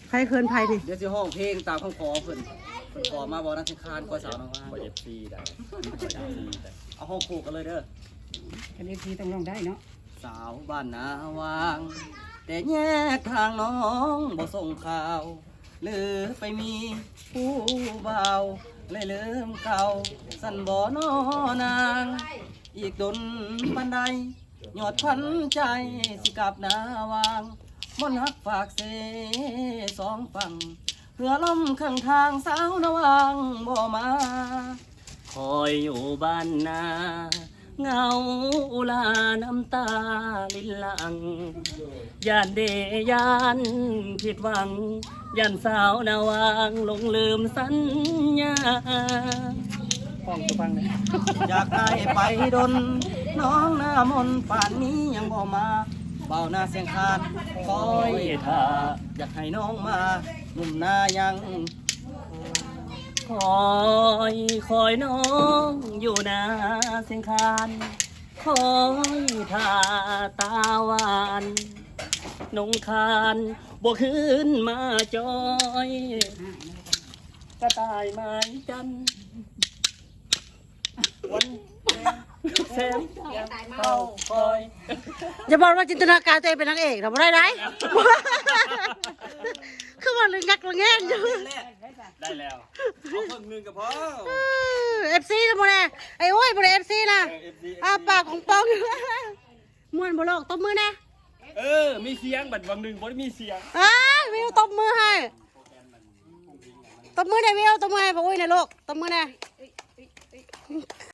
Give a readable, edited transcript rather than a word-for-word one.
ใครเคินไพ่ดิ เดี๋ยวสิห้องเพลงตามคำขอเพิ่นขอมาบ่นักคานก็สาวน้องว่า เอฟซีได้ได้ เอาห้องคู่กันเลยเด้อ กันเอฟซีต้องร้องได้เนาะ สาวบ้านนาวาง แต่แยกทางน้องบ่ส่งข่าวหรือไปมีผู้เบาเลยเริ่มเก่าสั่นบ่นอนาง อีกดนปันใดยอดพันใจสิกลับนาวางมนหักฝากเสสองฝั่งเรือล่มข้างทางสาวนาวางบ่มา คอยอยู่บ้านนาเงาอุลาน้ำตาลินลังย่านเดย่านผิดหวังย่านสาวนาวางหลงลืมสัญญา ห้องจะฟังเลย อยากได้ไปดน น้องหน้ามนต์ป่านนี้ยังบ่มาเบาหน้าเสียงคานคอยท่าอยากให้น้องมาหนุ่มหน้ายัง คอยน้องอยู่นาเสียงคานคอยท่าตาหวานนงคานบ่ขึ้นมาจอยกระต่ายไม้จันทร์วันแสนเข้าคอย อย่าบอกว่าจินตนาการตัวเองเป็นนางเอกทำอะไรได้ คือมันเลยงักละแง่นอยู่ ได้แล้ว เอาเพิ่งหนึ่งกับพ่อ FC นะโมเน่ไอ้โอ้ยโมเน่ FC นะอ้าปากของปองม่วนบ่โลกตบมือแน่ มีเสียงบัดวังหนึ่งบ่ได้มีเสียง วิวตบมือให้ตบมือได้วิวตบมือให้พ่ออุ้ยนะลูกตบมือแน่